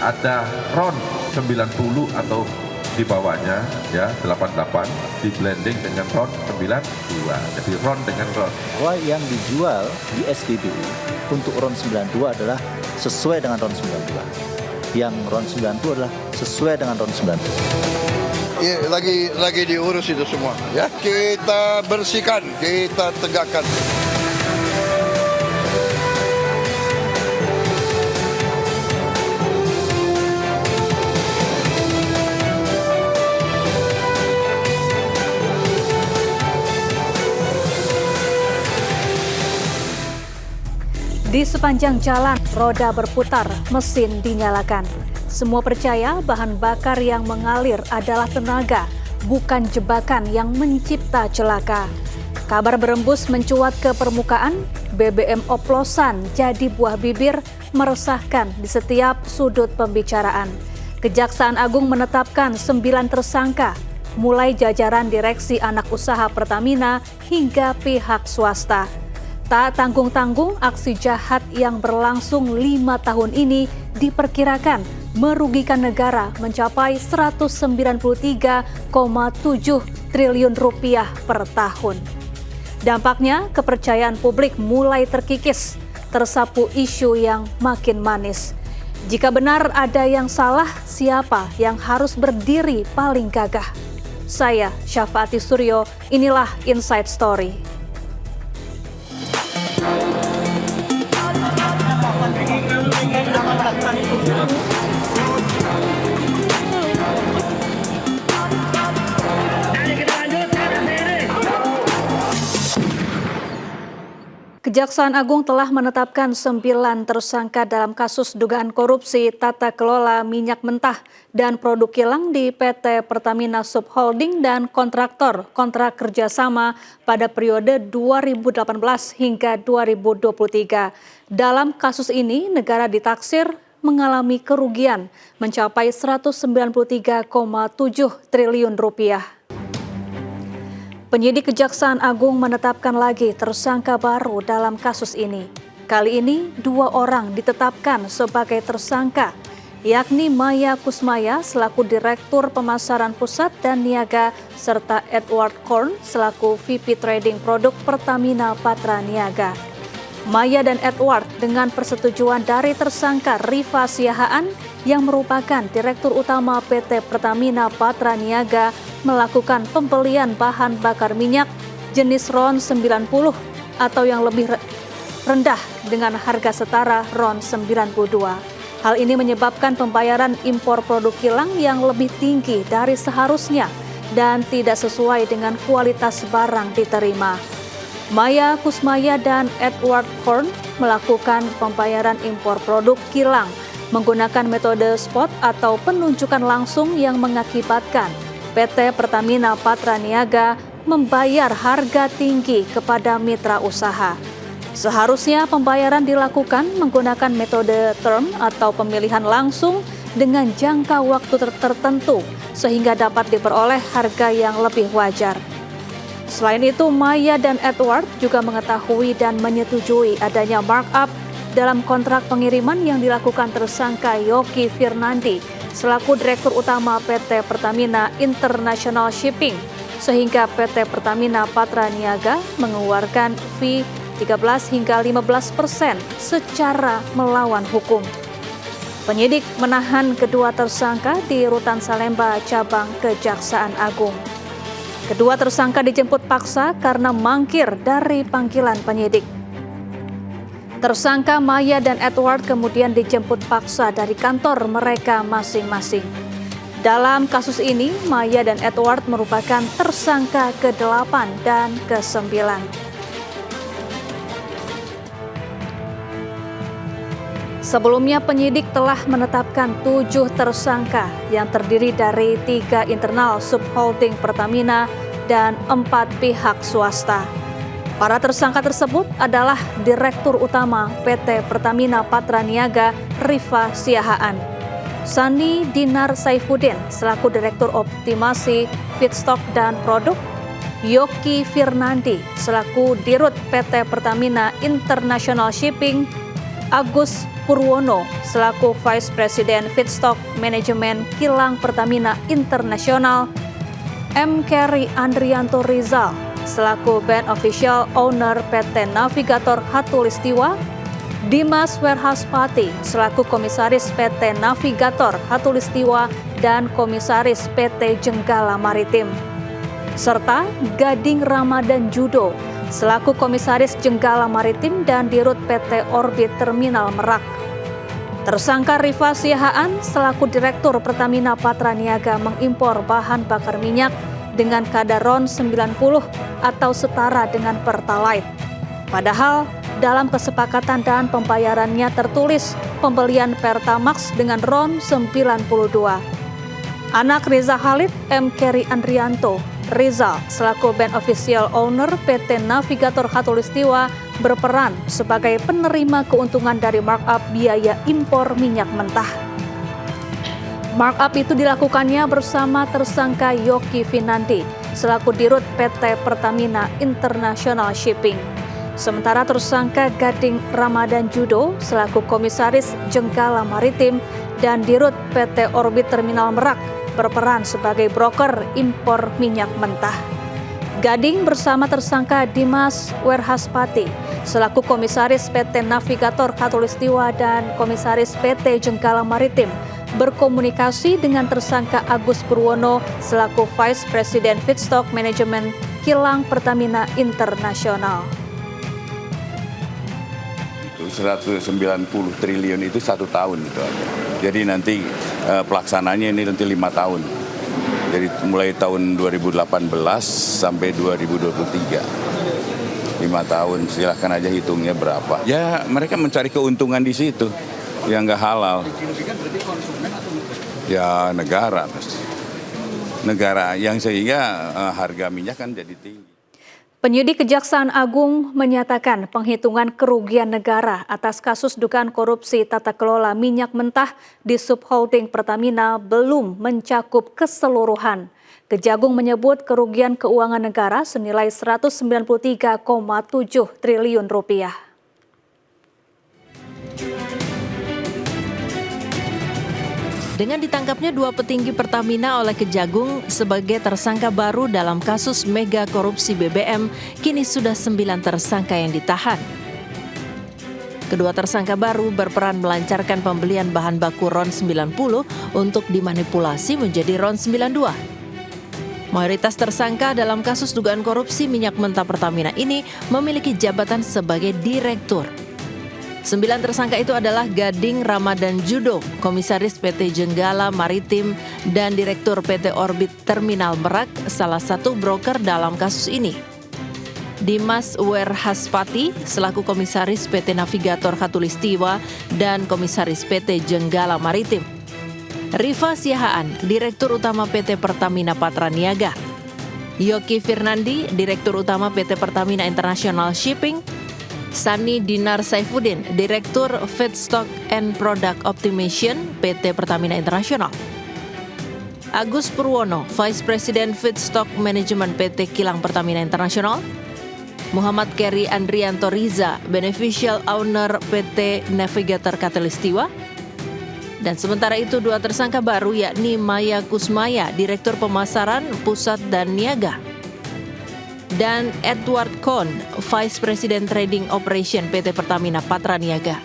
ada RON 90 atau di bawahnya ya 88 di blending dengan RON 92. Jadi RON dengan RON. Bahwa yang dijual di SPBU untuk RON 92 adalah sesuai dengan RON 92. Yang RON 92 adalah sesuai dengan RON 92. Ya, lagi diurus itu semua ya. Kita bersihkan, kita tegakkan. Di sepanjang jalan, roda berputar, mesin dinyalakan. Semua percaya bahan bakar yang mengalir adalah tenaga, bukan jebakan yang mencipta celaka. Kabar berembus mencuat ke permukaan, BBM oplosan jadi buah bibir, meresahkan di setiap sudut pembicaraan. Kejaksaan Agung menetapkan 9 tersangka, mulai jajaran direksi anak usaha Pertamina hingga pihak swasta. Tak tanggung-tanggung, aksi jahat yang berlangsung 5 tahun ini diperkirakan merugikan negara mencapai 193,7 triliun rupiah per tahun. Dampaknya, kepercayaan publik mulai terkikis, tersapu isu yang makin manis. Jika benar ada yang salah, siapa yang harus berdiri paling gagah? Saya, Syafaati Suryo, inilah Inside Story. Kejaksaan Agung telah menetapkan 9 tersangka dalam kasus dugaan korupsi tata kelola minyak mentah dan produk kilang di PT Pertamina Subholding dan kontraktor kontrak kerjasama pada periode 2018 hingga 2023. Dalam kasus ini, negara ditaksir mengalami kerugian mencapai 193,7 triliun rupiah. Penyidik Kejaksaan Agung menetapkan lagi tersangka baru dalam kasus ini. Kali ini 2 orang ditetapkan sebagai tersangka, yakni Maya Kusmaya selaku Direktur Pemasaran Pusat dan Niaga serta Edward Korn selaku VP Trading Produk Pertamina Patra Niaga. Maya dan Edward dengan persetujuan dari tersangka Rifa Siahaan yang merupakan Direktur Utama PT Pertamina Patra Niaga melakukan pembelian bahan bakar minyak jenis RON 90 atau yang lebih rendah dengan harga setara RON 92. Hal ini menyebabkan pembayaran impor produk kilang yang lebih tinggi dari seharusnya dan tidak sesuai dengan kualitas barang diterima. Maya Kusmaya dan Edward Korn melakukan pembayaran impor produk kilang menggunakan metode spot atau penunjukan langsung yang mengakibatkan PT Pertamina Patra Niaga membayar harga tinggi kepada mitra usaha. Seharusnya pembayaran dilakukan menggunakan metode term atau pemilihan langsung dengan jangka waktu tertentu sehingga dapat diperoleh harga yang lebih wajar. Selain itu, Maya dan Edward juga mengetahui dan menyetujui adanya markup dalam kontrak pengiriman yang dilakukan tersangka Yoki Firnandi selaku Direktur Utama PT Pertamina International Shipping, sehingga PT Pertamina Patra Niaga mengeluarkan fee 13 hingga 15% secara melawan hukum. Penyidik menahan kedua tersangka di Rutan Salemba, Cabang Kejaksaan Agung. Kedua tersangka dijemput paksa karena mangkir dari panggilan penyidik. Tersangka Maya dan Edward kemudian dijemput paksa dari kantor mereka masing-masing. Dalam kasus ini, Maya dan Edward merupakan tersangka ke-8 dan ke-9. Sebelumnya penyidik telah menetapkan 7 tersangka yang terdiri dari 3 internal subholding Pertamina dan 4 pihak swasta. Para tersangka tersebut adalah Direktur Utama PT Pertamina Patra Niaga Rifa Siahaan, Sani Dinar Saifuddin selaku Direktur Optimasi Feedstock dan Produk, Yoki Firnandi selaku Dirut PT Pertamina International Shipping, Agus Purwono selaku Vice President Feedstock Management Kilang Pertamina Internasional, M. Kerry Andrianto Rizal selaku Beneficial Owner PT Navigator Khatulistiwa, Dimas Werhaspati selaku Komisaris PT Navigator Khatulistiwa dan Komisaris PT Jenggala Maritim, serta Gading Ramadan Judo selaku Komisaris Jenggala Maritim dan Dirut PT Orbit Terminal Merak. Tersangka Rifa Siahaan selaku Direktur Pertamina Patraniaga mengimpor bahan bakar minyak dengan kadar RON 90 atau setara dengan Pertalite. Padahal dalam kesepakatan dan pembayarannya tertulis pembelian Pertamax dengan RON 92. Anak Reza Khalid, M. Kerry Andrianto Rizal selaku Beneficial Owner PT Navigator Khatulistiwa berperan sebagai penerima keuntungan dari markup biaya impor minyak mentah. Markup itu dilakukannya bersama tersangka Yoki Finandi selaku Dirut PT Pertamina International Shipping. Sementara tersangka Gading Ramadan Judo selaku Komisaris Jenggala Maritim dan Dirut PT Orbit Terminal Merak berperan sebagai broker impor minyak mentah. Gading bersama tersangka Dimas Werhaspati selaku Komisaris PT Navigator Khatulistiwa dan Komisaris PT Jenggala Maritim berkomunikasi dengan tersangka Agus Purwono selaku Vice President Feedstock Management Kilang Pertamina Internasional. 190 triliun itu 1 tahun itu aja. Jadi nanti pelaksananya ini nanti 5 tahun. Jadi mulai tahun 2018 sampai 2023. 5 tahun, silahkan aja hitungnya berapa. Ya mereka mencari keuntungan di situ yang nggak halal. Ya negara pasti. Negara yang sehingga harga minyak kan jadi tinggi. Penyidik Kejaksaan Agung menyatakan penghitungan kerugian negara atas kasus dugaan korupsi tata kelola minyak mentah di subholding Pertamina belum mencakup keseluruhan. Kejagung menyebut kerugian keuangan negara senilai 193,7 triliun rupiah. Dengan ditangkapnya 2 petinggi Pertamina oleh Kejagung sebagai tersangka baru dalam kasus mega korupsi BBM, kini sudah 9 tersangka yang ditahan. Kedua tersangka baru berperan melancarkan pembelian bahan baku RON 90 untuk dimanipulasi menjadi RON 92. Mayoritas tersangka dalam kasus dugaan korupsi minyak mentah Pertamina ini memiliki jabatan sebagai direktur. 9 tersangka itu adalah Gading Ramadan Judo, Komisaris PT Jenggala Maritim dan Direktur PT Orbit Terminal Merak, salah satu broker dalam kasus ini. Dimas Werhaspati selaku Komisaris PT Navigator Khatulistiwa dan Komisaris PT Jenggala Maritim. Rifa Siahaan, Direktur Utama PT Pertamina Patraniaga. Yoki Finandi, Direktur Utama PT Pertamina International Shipping. Sani Dinar Saifuddin, Direktur Feedstock and Product Optimization PT Pertamina Internasional. Agus Purwono, Vice President Feedstock Management PT Kilang Pertamina Internasional. Muhammad Kerry Andrianto Riza, Beneficial Owner PT Navigator Khatulistiwa. Dan sementara itu 2 tersangka baru yakni Maya Kusmaya, Direktur Pemasaran Pusat dan Niaga. Dan Edward Kohn, Vice President Trading Operation PT Pertamina Patraniaga.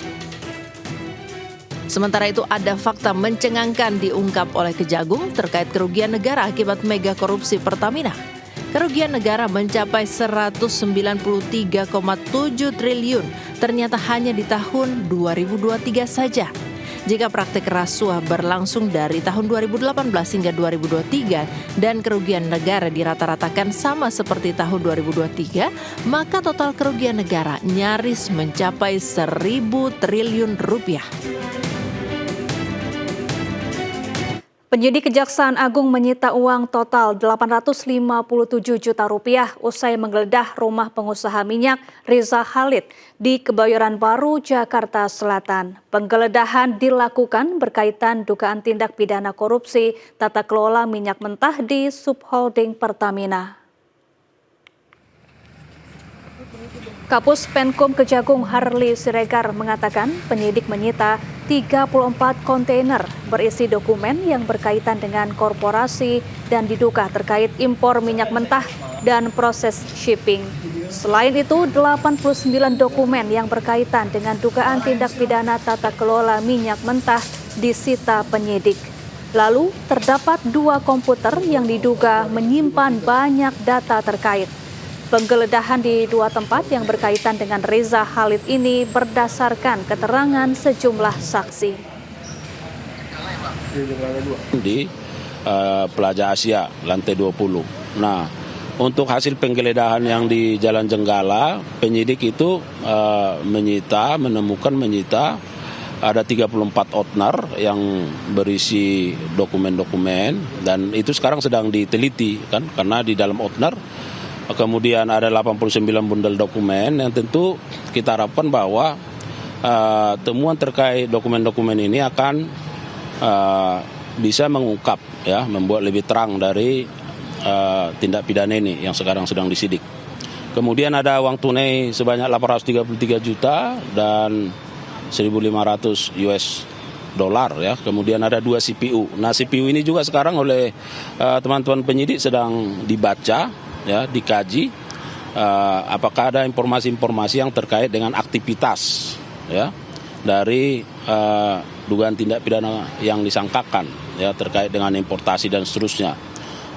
Sementara itu ada fakta mencengangkan diungkap oleh Kejagung terkait kerugian negara akibat mega korupsi Pertamina. Kerugian negara mencapai 193,7 triliun, ternyata hanya di tahun 2023 saja. Jika praktik rasuah berlangsung dari tahun 2018 hingga 2023 dan kerugian negara dirata-ratakan sama seperti tahun 2023, maka total kerugian negara nyaris mencapai 1.000 triliun rupiah. Penyidik Kejaksaan Agung menyita uang total 857 juta rupiah usai menggeledah rumah pengusaha minyak Reza Khalid di Kebayoran Baru, Jakarta Selatan. Penggeledahan dilakukan berkaitan dugaan tindak pidana korupsi tata kelola minyak mentah di subholding Pertamina. Kapus Penkum Kejagung Harley Siregar mengatakan penyidik menyita 34 kontainer berisi dokumen yang berkaitan dengan korporasi dan diduga terkait impor minyak mentah dan proses shipping. Selain itu, 89 dokumen yang berkaitan dengan dugaan tindak pidana tata kelola minyak mentah disita penyidik. Lalu, terdapat 2 komputer yang diduga menyimpan banyak data terkait. Penggeledahan di 2 tempat yang berkaitan dengan Reza Khalid ini berdasarkan keterangan sejumlah saksi. Di Plaza Asia, lantai 20. Nah, untuk hasil penggeledahan yang di Jalan Jenggala, penyidik itu menyita ada 34 outner yang berisi dokumen-dokumen, dan itu sekarang sedang diteliti kan, karena di dalam outner kemudian ada 89 bundel dokumen yang tentu kita harapkan bahwa temuan terkait dokumen-dokumen ini akan bisa mengungkap, ya, membuat lebih terang dari tindak pidana ini yang sekarang sedang disidik. Kemudian ada uang tunai sebanyak 833 juta dan 1.500 US dolar, ya. Kemudian ada 2 CPU. Nah, CPU ini juga sekarang oleh teman-teman penyidik sedang dibaca, ya, dikaji apakah ada informasi-informasi yang terkait dengan aktivitas, ya, dari dugaan tindak pidana yang disangkakan, ya, terkait dengan importasi dan seterusnya.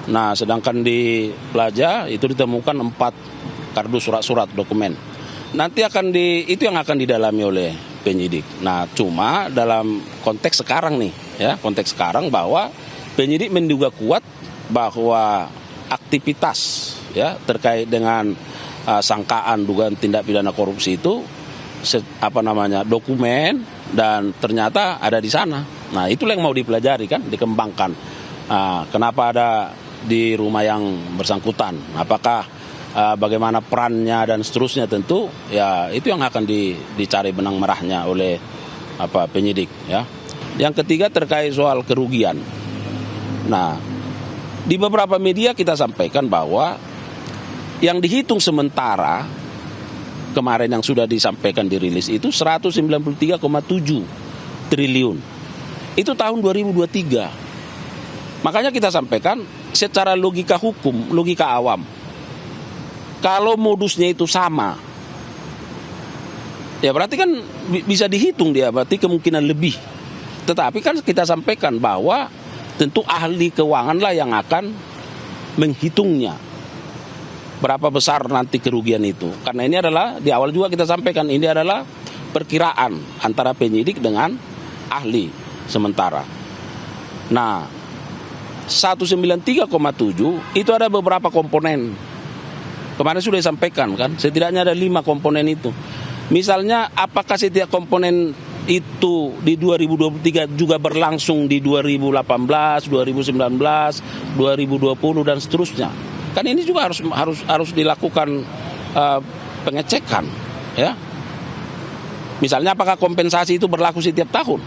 Nah, sedangkan di Plaza itu ditemukan 4 kardus surat-surat dokumen. Nanti itu yang akan didalami oleh penyidik. Nah, cuma dalam konteks sekarang nih, ya, konteks sekarang bahwa penyidik menduga kuat bahwa aktivitas, ya, terkait dengan sangkaan dugaan tindak pidana korupsi itu dokumen, dan ternyata ada di sana. Nah, itulah yang mau dipelajari kan, dikembangkan. Nah, kenapa ada di rumah yang bersangkutan? Apakah bagaimana perannya dan seterusnya, tentu ya itu yang akan dicari benang merahnya oleh penyidik, ya. Yang ketiga terkait soal kerugian. Nah, di beberapa media kita sampaikan bahwa yang dihitung sementara kemarin yang sudah disampaikan dirilis itu 193,7 triliun. Itu tahun 2023. Makanya kita sampaikan secara logika hukum, logika awam. Kalau modusnya itu sama, ya berarti kan bisa dihitung dia, berarti kemungkinan lebih. Tetapi kan kita sampaikan bahwa tentu ahli keuangan lah yang akan menghitungnya. Berapa besar nanti kerugian itu. Karena ini adalah, di awal juga kita sampaikan, ini adalah perkiraan antara penyidik dengan ahli sementara. Nah, 193,7 itu ada beberapa komponen. Kemarin sudah disampaikan kan, setidaknya ada 5 komponen itu. Misalnya, apakah setiap komponen itu di 2023 juga berlangsung di 2018, 2019, 2020 dan seterusnya. Kan ini juga harus dilakukan pengecekan, ya. Misalnya apakah kompensasi itu berlaku setiap tahun?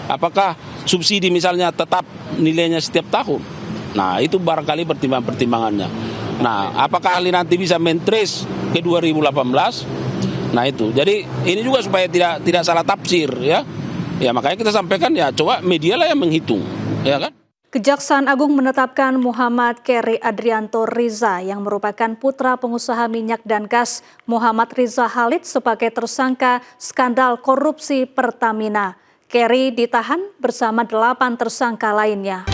Apakah subsidi misalnya tetap nilainya setiap tahun? Nah, itu barangkali pertimbangannya. Nah, apakah ahli nanti bisa mentrace ke 2018? Nah, itu. Jadi ini juga supaya tidak salah tafsir, ya. Ya, makanya kita sampaikan, ya, coba media lah yang menghitung, ya kan? Kejaksaan Agung menetapkan Muhammad Keri Adrianto Riza yang merupakan putra pengusaha minyak dan gas Muhammad Riza Khalid sebagai tersangka skandal korupsi Pertamina. Keri ditahan bersama 8 tersangka lainnya.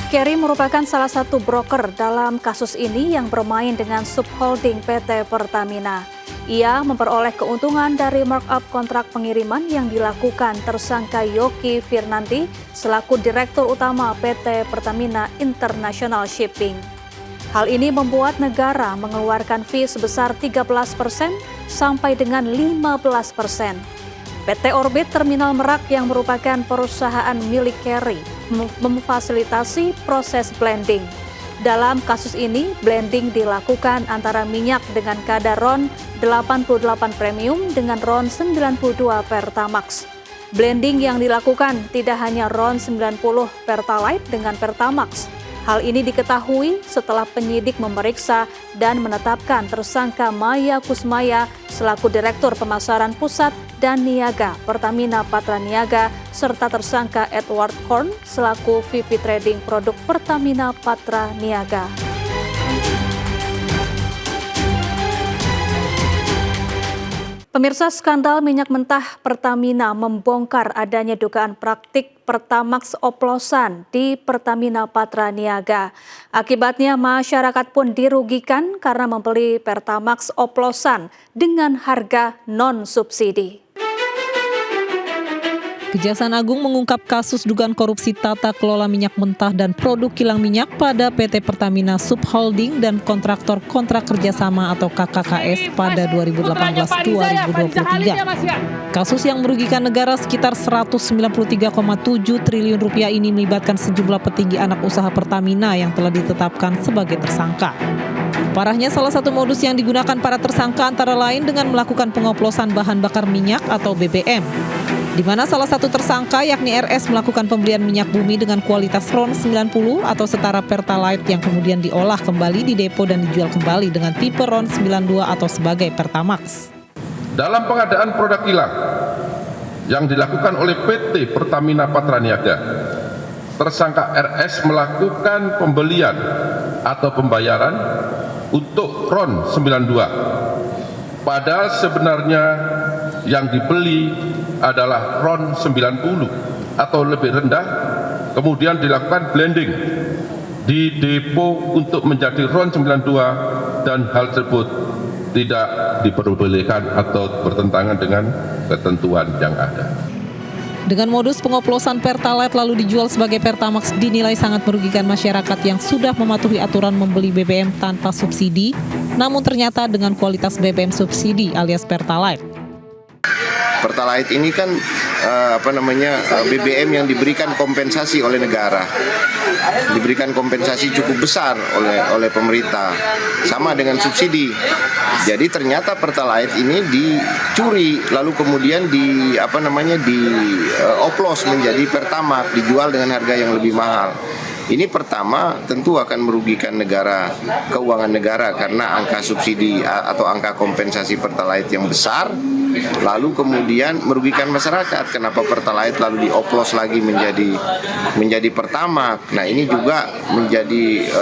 Keri merupakan salah satu broker dalam kasus ini yang bermain dengan subholding PT Pertamina. Ia memperoleh keuntungan dari markup kontrak pengiriman yang dilakukan tersangka Yoki Firnanti selaku Direktur Utama PT Pertamina International Shipping. Hal ini membuat negara mengeluarkan fee sebesar 13% sampai dengan 15%. PT Orbit Terminal Merak yang merupakan perusahaan milik Keri memfasilitasi proses blending. Dalam kasus ini, blending dilakukan antara minyak dengan kadar RON 88 Premium dengan RON 92 Pertamax. Blending yang dilakukan tidak hanya RON 90 Pertalite dengan Pertamax, Hal ini diketahui setelah penyidik memeriksa dan menetapkan tersangka Maya Kusmaya selaku Direktur Pemasaran Pusat dan Niaga Pertamina Patra Niaga serta tersangka Edward Korn selaku VP Trading Produk Pertamina Patra Niaga. Pemirsa, skandal minyak mentah Pertamina membongkar adanya dugaan praktik Pertamax oplosan di Pertamina Patra Niaga. Akibatnya masyarakat pun dirugikan karena membeli Pertamax oplosan dengan harga non-subsidi. Kejaksaan Agung mengungkap kasus dugaan korupsi tata kelola minyak mentah dan produk kilang minyak pada PT Pertamina Subholding dan kontraktor kontrak kerjasama atau KKKS pada 2018-2023. Kasus yang merugikan negara sekitar 193,7 triliun rupiah ini melibatkan sejumlah petinggi anak usaha Pertamina yang telah ditetapkan sebagai tersangka. Parahnya, salah satu modus yang digunakan para tersangka antara lain dengan melakukan pengoplosan bahan bakar minyak atau BBM. Di mana salah satu tersangka yakni RS melakukan pembelian minyak bumi dengan kualitas RON 90 atau setara Pertalite yang kemudian diolah kembali di depo dan dijual kembali dengan tipe RON 92 atau sebagai Pertamax. Dalam pengadaan produk kilang yang dilakukan oleh PT Pertamina Patra Niaga, tersangka RS melakukan pembelian atau pembayaran untuk RON 92. Padahal sebenarnya yang dibeli adalah RON 90 atau lebih rendah, kemudian dilakukan blending di depo untuk menjadi RON 92 dan hal tersebut tidak diperbolehkan atau bertentangan dengan ketentuan yang ada. Dengan modus pengoplosan Pertalite lalu dijual sebagai Pertamax dinilai sangat merugikan masyarakat yang sudah mematuhi aturan membeli BBM tanpa subsidi, namun ternyata dengan kualitas BBM subsidi alias Pertalite. Pertalite ini kan BBM yang diberikan kompensasi oleh negara, diberikan kompensasi cukup besar oleh pemerintah, sama dengan subsidi. Jadi ternyata Pertalite ini dicuri, lalu kemudian dioplos menjadi Pertamax, dijual dengan harga yang lebih mahal. Ini pertama tentu akan merugikan negara, keuangan negara karena angka subsidi atau angka kompensasi Pertalite yang besar, lalu kemudian merugikan masyarakat. Kenapa Pertalite lalu dioplos lagi menjadi Pertamax? Nah, ini juga menjadi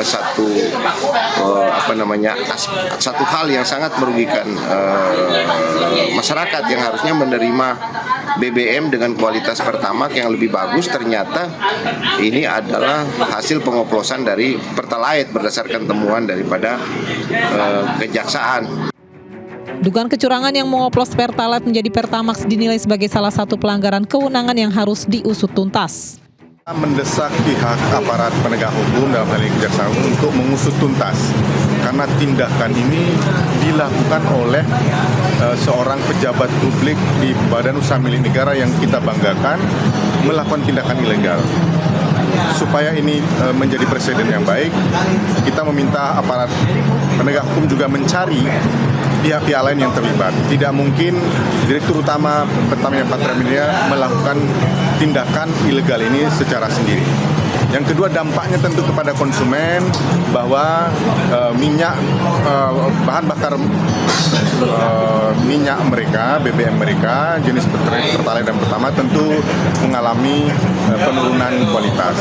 satu hal yang sangat merugikan masyarakat yang harusnya menerima BBM dengan kualitas Pertamax yang lebih bagus. Ternyata ini adalah hasil pengoplosan dari Pertalite berdasarkan temuan daripada kejaksaan. Dugaan kecurangan yang mengoplos Pertalite menjadi Pertamax dinilai sebagai salah satu pelanggaran kewenangan yang harus diusut tuntas. Mendesak pihak aparat penegak hukum dalam hal ini kejaksaan untuk mengusut tuntas karena tindakan ini dilakukan oleh seorang pejabat publik di badan usaha milik negara yang kita banggakan melakukan tindakan ilegal. Supaya ini menjadi presiden yang baik, kita meminta aparat penegak hukum juga mencari pihak-pihak lain yang terlibat. Tidak mungkin Direktur Utama Pertamina Patra Niaga melakukan tindakan ilegal ini secara sendiri. Yang kedua, dampaknya tentu kepada konsumen bahwa bahan bakar minyak mereka, BBM mereka, jenis Pertalite dan Pertamax tentu mengalami penurunan kualitas.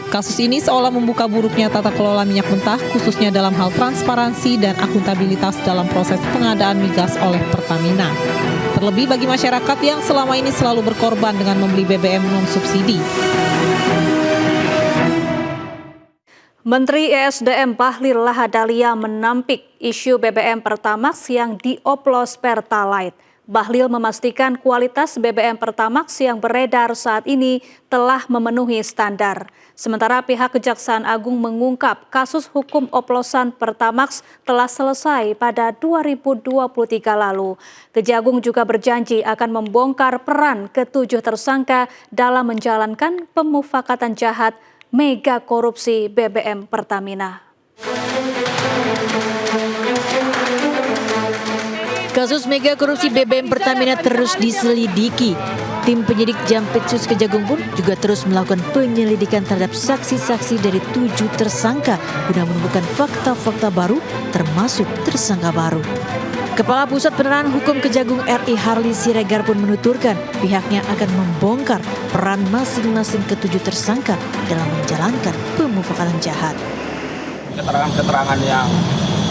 Kasus ini seolah membuka buruknya tata kelola minyak mentah, khususnya dalam hal transparansi dan akuntabilitas dalam proses pengadaan migas oleh Pertamina. Terlebih bagi masyarakat yang selama ini selalu berkorban dengan membeli BBM non-subsidi. Menteri ESDM Bahlil Lahadalia menampik isu BBM Pertamax yang dioplos Pertalite. Bahlil memastikan kualitas BBM Pertamax yang beredar saat ini telah memenuhi standar. Sementara pihak Kejaksaan Agung mengungkap kasus hukum oplosan Pertamax telah selesai pada 2023 lalu. Kejagung juga berjanji akan membongkar peran ke-7 tersangka dalam menjalankan pemufakatan jahat mega korupsi BBM Pertamina. Kasus mega korupsi BBM Pertamina terus diselidiki. Tim penyidik Jampitsus Kejagung pun juga terus melakukan penyelidikan terhadap saksi-saksi dari 7 tersangka guna menemukan fakta-fakta baru termasuk tersangka baru. Kepala Pusat Penerangan Hukum Kejagung RI Harli Siregar pun menuturkan pihaknya akan membongkar peran masing-masing ketujuh tersangka dalam menjalankan pemufakatan jahat. Keterangan-keterangan yang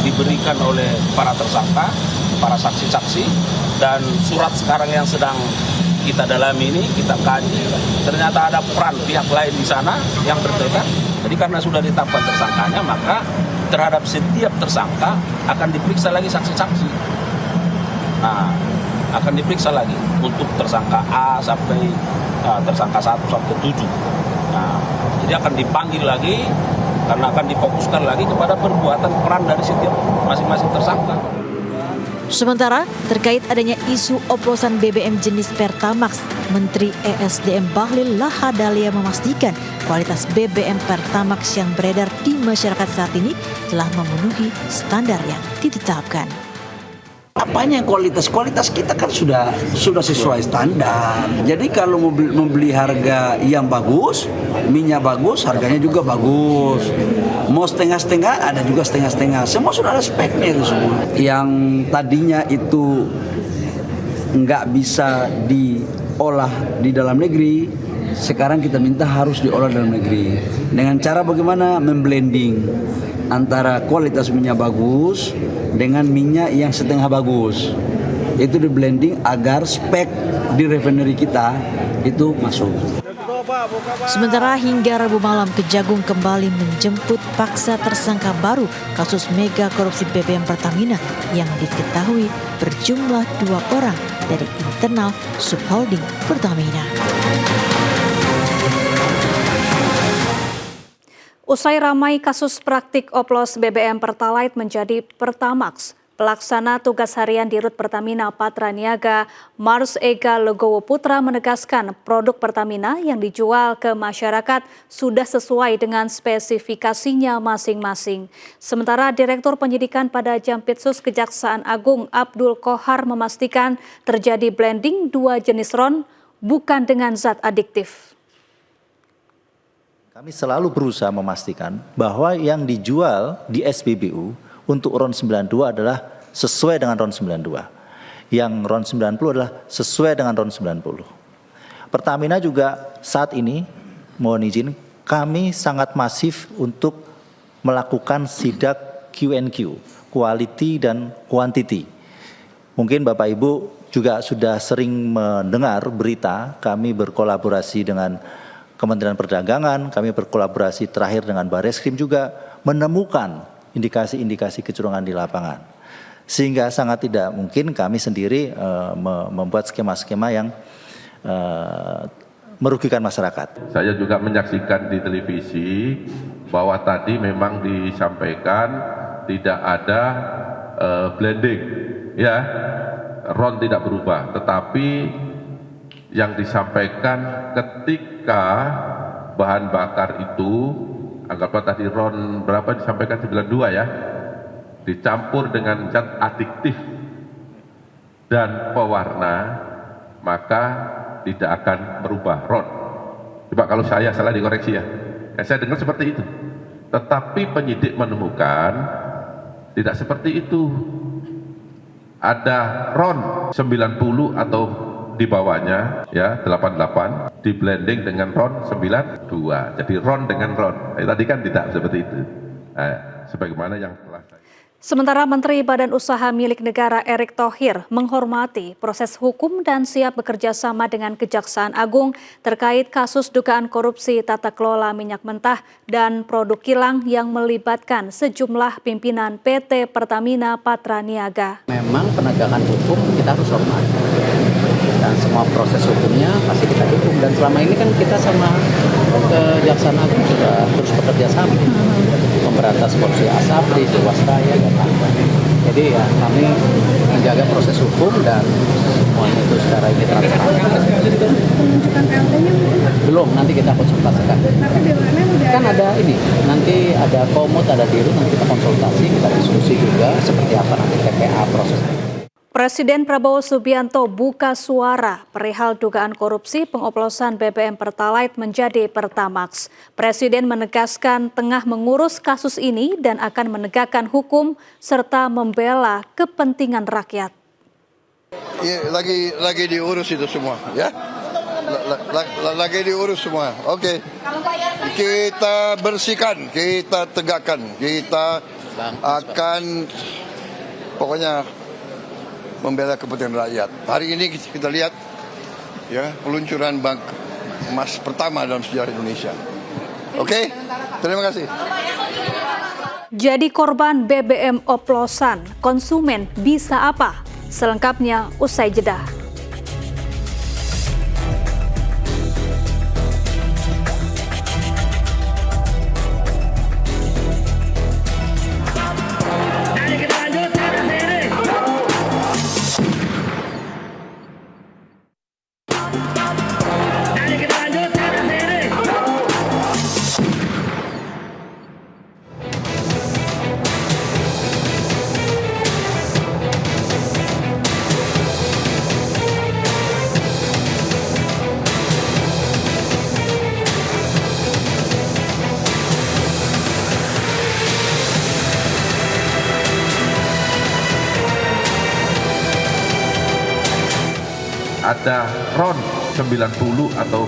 diberikan oleh para tersangka, para saksi-saksi, dan surat sekarang yang sedang kita dalami ini, kita kaji, ternyata ada peran pihak lain di sana yang berbeda. Jadi karena sudah ditetapkan tersangkanya, maka terhadap setiap tersangka akan diperiksa lagi saksi-saksi. Nah, akan diperiksa lagi untuk tersangka A sampai tersangka 1 sampai 7. Nah, jadi akan dipanggil lagi karena akan difokuskan lagi kepada perbuatan peran dari setiap masing-masing tersangka. Sementara terkait adanya isu oplosan BBM jenis Pertamax, Menteri ESDM Bahlil Lahadalia memastikan kualitas BBM Pertamax yang beredar di masyarakat saat ini telah memenuhi standar yang ditetapkan. Apanya yang kualitas kita kan sudah sesuai standar. Jadi kalau membeli harga yang bagus, minyak bagus, harganya juga bagus. Mau setengah-setengah, ada juga setengah-setengah. Semua sudah ada speknya itu semua. Yang tadinya itu nggak bisa diolah di dalam negeri, sekarang kita minta harus diolah dalam negeri. Dengan cara bagaimana? Memblending antara kualitas minyak bagus dengan minyak yang setengah bagus. Itu di blending agar spek di refinery kita itu masuk. Sementara hingga Rabu malam Kejagung kembali menjemput paksa tersangka baru kasus mega korupsi BBM Pertamina yang diketahui berjumlah 2 orang dari internal subholding Pertamina. Usai ramai kasus praktik oplos BBM Pertalite menjadi Pertamax, pelaksana tugas harian di Rut Pertamina Patraniaga, Mars Ega Legowo Putra menegaskan produk Pertamina yang dijual ke masyarakat sudah sesuai dengan spesifikasinya masing-masing. Sementara Direktur Penyidikan pada Jampitsus Kejaksaan Agung Abdul Kohar memastikan terjadi blending 2 jenis ron bukan dengan zat adiktif. Kami selalu berusaha memastikan bahwa yang dijual di SPBU untuk RON 92 adalah sesuai dengan RON 92. Yang RON 90 adalah sesuai dengan RON 90. Pertamina juga saat ini, mohon izin, kami sangat masif untuk melakukan sidak Q&Q, quality dan quantity. Mungkin Bapak Ibu juga sudah sering mendengar berita kami berkolaborasi dengan Kementerian Perdagangan, kami berkolaborasi terakhir dengan Bareskrim juga menemukan indikasi-indikasi kecurangan di lapangan. Sehingga sangat tidak mungkin kami sendiri membuat skema-skema yang merugikan masyarakat. Saya juga menyaksikan di televisi bahwa tadi memang disampaikan tidak ada blending, ya, RON tidak berubah, tetapi yang disampaikan ketika bahan bakar itu, anggaplah tadi RON berapa disampaikan 92 ya, dicampur dengan zat adiktif dan pewarna, maka tidak akan merubah RON. Coba kalau saya salah dikoreksi ya. Saya dengar seperti itu. Tetapi penyidik menemukan tidak seperti itu. Ada RON 90 atau di bawahnya ya 88 di blending dengan RON 92. Jadi RON dengan RON. Tadi kan tidak seperti itu. Sebagaimana yang telah saya. Sementara Menteri Badan Usaha Milik Negara Erick Thohir menghormati proses hukum dan siap bekerja sama dengan Kejaksaan Agung terkait kasus dugaan korupsi tata kelola minyak mentah dan produk kilang yang melibatkan sejumlah pimpinan PT Pertamina Patraniaga. Memang penegakan hukum kita harus hormati dan semua proses hukumnya pasti kita dukung, dan selama ini kan kita sama Kejaksaan Agung sudah terus bekerja sama memberantas korupsi Asabri, Jiwasraya dan lain-lain. Jadi ya kami menjaga proses hukum dan semuanya itu secara ini transparan. Penunjukan PLT-nya belum, nanti kita konsultasikan. Kan ada ini, nanti ada komut, ada dirut, nanti kita konsultasi, kita diskusi juga seperti apa nanti TPA prosesnya. Presiden Prabowo Subianto buka suara perihal dugaan korupsi pengoplosan BBM Pertalite menjadi Pertamax. Presiden menegaskan tengah mengurus kasus ini dan akan menegakkan hukum serta membela kepentingan rakyat. Ya, lagi diurus itu semua, ya. Lagi diurus semua. Oke. Kita bersihkan, kita tegakkan, kita akan pokoknya membela kepentingan rakyat. Hari ini kita lihat ya peluncuran bank emas pertama dalam sejarah Indonesia. Oke, terima kasih. Jadi korban BBM oplosan, konsumen bisa apa? Selengkapnya usai jeda. Ada RON 90 atau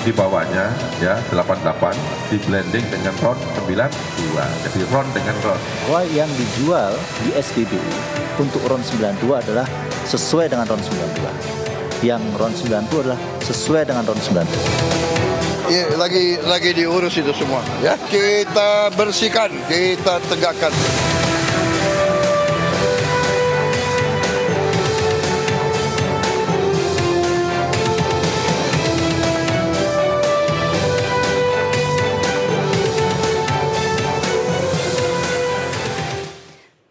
di bawahnya ya 88 di blending dengan RON 92. Jadi RON dengan RON. Bahwa yang dijual di SPBU untuk RON 92 adalah sesuai dengan RON 92. Yang RON 90 adalah sesuai dengan RON 92. Ya, lagi diurus itu semua, ya. Kita bersihkan, kita tegakkan.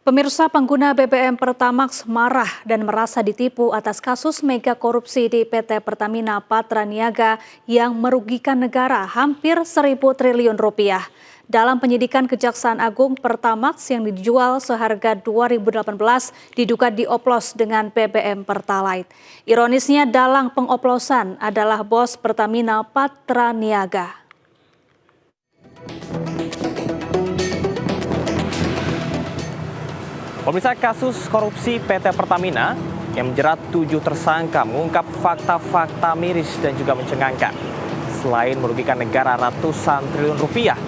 Pemirsa, pengguna BBM Pertamax marah dan merasa ditipu atas kasus mega korupsi di PT Pertamina Patraniaga yang merugikan negara hampir 1.000 triliun rupiah. Dalam penyidikan Kejaksaan Agung, Pertamax yang dijual seharga 2018 diduga dioplos dengan BBM Pertalite. Ironisnya dalang pengoplosan adalah bos Pertamina Patraniaga. Pemirsa, kasus korupsi PT Pertamina yang menjerat 7 tersangka mengungkap fakta-fakta miris dan juga mencengangkan. Selain merugikan negara ratusan triliun rupiah,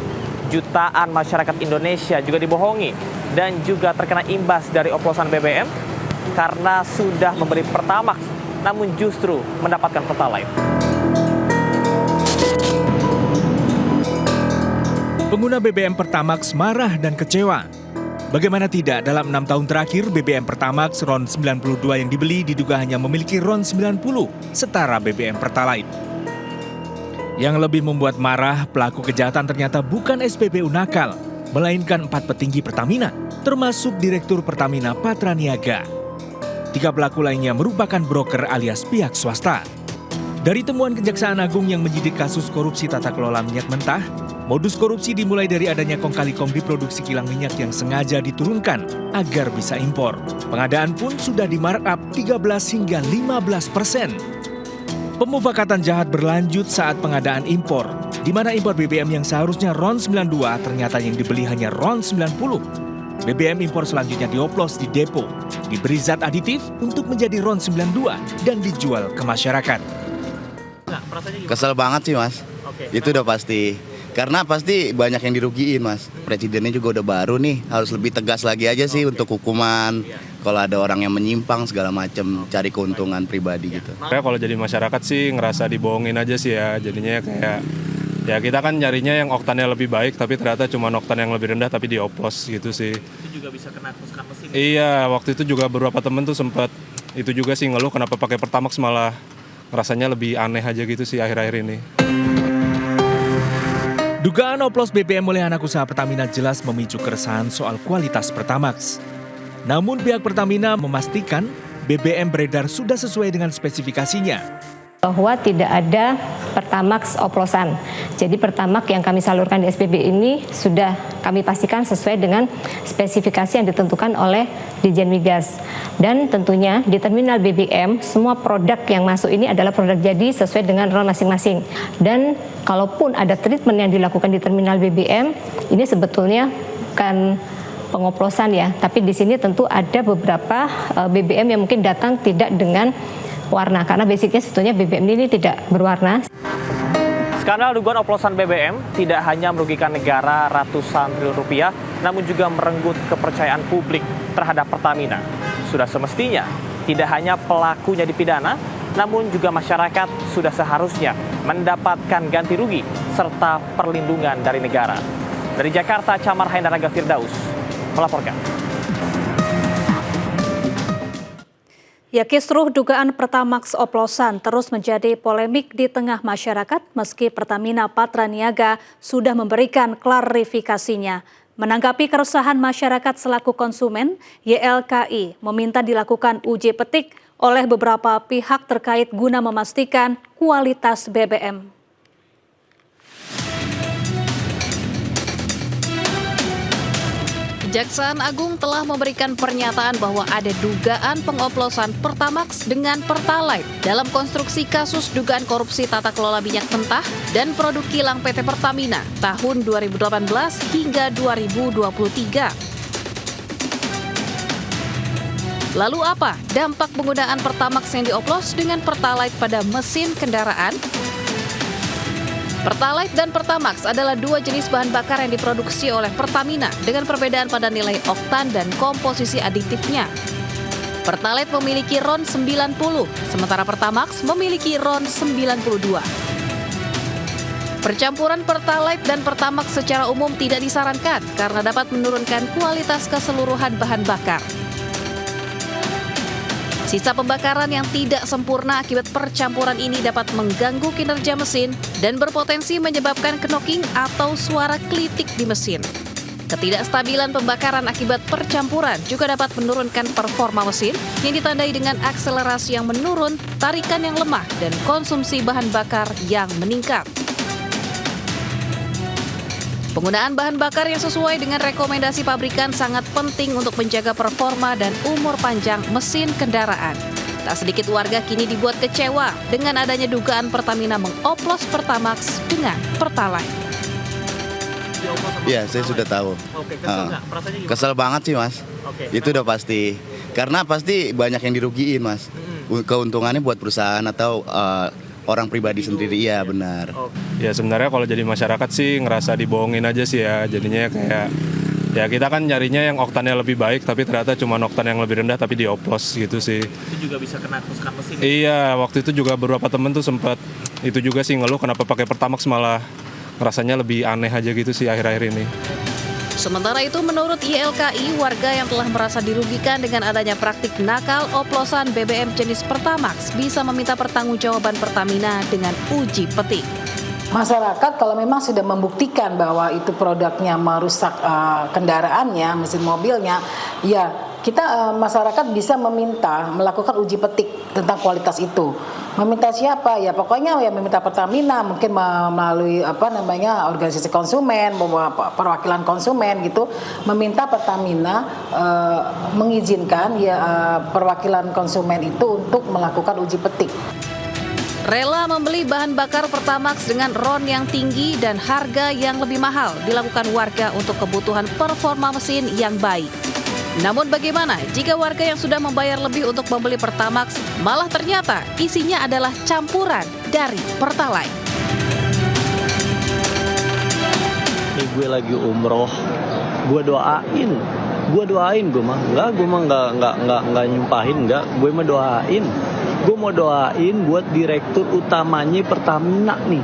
jutaan masyarakat Indonesia juga dibohongi dan juga terkena imbas dari oplosan BBM karena sudah membeli Pertamax namun justru mendapatkan Pertalite. Pengguna BBM Pertamax marah dan kecewa. Bagaimana tidak, dalam 6 tahun terakhir BBM Pertamax RON 92 yang dibeli diduga hanya memiliki RON 90 setara BBM Pertalite. Yang lebih membuat marah, pelaku kejahatan ternyata bukan SPBU nakal, melainkan 4 petinggi Pertamina, termasuk Direktur Pertamina Patraniaga. 3 pelaku lainnya merupakan broker alias pihak swasta. Dari temuan Kejaksaan Agung yang menyidik kasus korupsi tata kelola minyak mentah, modus korupsi dimulai dari adanya kong kali kong di produksi kilang minyak yang sengaja diturunkan agar bisa impor. Pengadaan pun sudah di markup 13 hingga 15%. Pemufakatan jahat berlanjut saat pengadaan impor, di mana impor BBM yang seharusnya RON 92 ternyata yang dibeli hanya RON 90. BBM impor selanjutnya dioplos di depo, diberi zat aditif untuk menjadi RON 92 dan dijual ke masyarakat. Kesel banget sih, Mas. Itu udah pasti. Karena pasti banyak yang dirugiin, Mas. Presidennya juga udah baru nih, harus lebih tegas lagi aja sih untuk hukuman. Kalau ada orang yang menyimpang segala macam, cari keuntungan pribadi gitu. Kalau jadi masyarakat sih ngerasa dibohongin aja sih ya. Jadinya kayak ya kita kan nyarinya yang oktannya lebih baik, tapi ternyata cuma oktan yang lebih rendah tapi dioplos gitu sih. Itu juga bisa kena kerusakan mesin. Iya, waktu itu juga beberapa temen tuh sempat itu juga sih ngeluh kenapa pakai Pertamax, malah rasanya lebih aneh aja gitu sih akhir-akhir ini. Dugaan oplos BBM oleh anak usaha Pertamina jelas memicu keresahan soal kualitas Pertamax. Namun pihak Pertamina memastikan BBM beredar sudah sesuai dengan spesifikasinya. bahwa tidak ada Pertamax oplosan. Jadi Pertamax yang kami salurkan di SPB ini sudah kami pastikan sesuai dengan spesifikasi yang ditentukan oleh Ditjen Migas. Dan tentunya di terminal BBM semua produk yang masuk ini adalah produk jadi sesuai dengan RON masing-masing. Dan kalaupun ada treatment yang dilakukan di terminal BBM, ini sebetulnya bukan pengoplosan ya, tapi di sini tentu ada beberapa BBM yang mungkin datang tidak dengan warna, karena basicnya sebetulnya BBM ini tidak berwarna. Skandal dugaan oplosan BBM tidak hanya merugikan negara ratusan triliun rupiah, namun juga merenggut kepercayaan publik terhadap Pertamina. Sudah semestinya tidak hanya pelakunya dipidana, namun juga masyarakat sudah seharusnya mendapatkan ganti rugi serta perlindungan dari negara. Dari Jakarta, Camar Haindaraga Firdaus melaporkan. Ya, kisruh dugaan Pertamax oplosan terus menjadi polemik di tengah masyarakat meski Pertamina Patraniaga sudah memberikan klarifikasinya. Menanggapi keresahan masyarakat selaku konsumen, YLKI meminta dilakukan uji petik oleh beberapa pihak terkait guna memastikan kualitas BBM. Kejaksaan Agung telah memberikan pernyataan bahwa ada dugaan pengoplosan Pertamax dengan Pertalite dalam konstruksi kasus dugaan korupsi tata kelola minyak mentah dan produk kilang PT Pertamina tahun 2018 hingga 2023. Lalu apa dampak penggunaan Pertamax yang dioplos dengan Pertalite pada mesin kendaraan? Pertalite dan Pertamax adalah dua jenis bahan bakar yang diproduksi oleh Pertamina dengan perbedaan pada nilai oktan dan komposisi aditifnya. Pertalite memiliki RON 90, sementara Pertamax memiliki RON 92. Percampuran Pertalite dan Pertamax secara umum tidak disarankan karena dapat menurunkan kualitas keseluruhan bahan bakar. Sisa pembakaran yang tidak sempurna akibat percampuran ini dapat mengganggu kinerja mesin dan berpotensi menyebabkan knocking atau suara klitik di mesin. Ketidakstabilan pembakaran akibat percampuran juga dapat menurunkan performa mesin yang ditandai dengan akselerasi yang menurun, tarikan yang lemah, dan konsumsi bahan bakar yang meningkat. Penggunaan bahan bakar yang sesuai dengan rekomendasi pabrikan sangat penting untuk menjaga performa dan umur panjang mesin kendaraan. Tak sedikit warga kini dibuat kecewa dengan adanya dugaan Pertamina mengoplos Pertamax dengan Pertalite. Iya, saya sudah tahu. Kesel banget sih, Mas. Itu udah pasti. Karena pasti banyak yang dirugiin, Mas. Keuntungannya buat perusahaan atau orang pribadi sendiri, ya benar. Ya sebenarnya kalau jadi masyarakat sih ngerasa dibohongin aja sih ya. Jadinya kayak ya kita kan nyarinya yang oktannya lebih baik tapi ternyata cuma oktan yang lebih rendah tapi dioplos gitu sih. Itu juga bisa kena mesin. Iya, waktu itu juga beberapa temen tuh sempat itu juga sih ngeluh kenapa pakai Pertamax malah rasanya lebih aneh aja gitu sih akhir-akhir ini. Sementara itu menurut YLKI, warga yang telah merasa dirugikan dengan adanya praktik nakal oplosan BBM jenis Pertamax bisa meminta pertanggungjawaban Pertamina dengan uji petik. Masyarakat kalau memang sudah membuktikan bahwa itu produknya merusak kendaraannya, mesin mobilnya, ya kita masyarakat bisa meminta melakukan uji petik tentang kualitas itu. Meminta siapa? Ya pokoknya ya meminta Pertamina, mungkin melalui organisasi konsumen, perwakilan konsumen gitu, meminta Pertamina mengizinkan perwakilan konsumen itu untuk melakukan uji petik. Rela membeli bahan bakar Pertamax dengan RON yang tinggi dan harga yang lebih mahal dilakukan warga untuk kebutuhan performa mesin yang baik. Namun bagaimana jika warga yang sudah membayar lebih untuk membeli Pertamax malah ternyata isinya adalah campuran dari Pertalite? Ini gue lagi umroh, gue doain gue mah nggak nyumpahin, gue mah doain. Gue mau doain buat direktur utamanya Pertamina nih,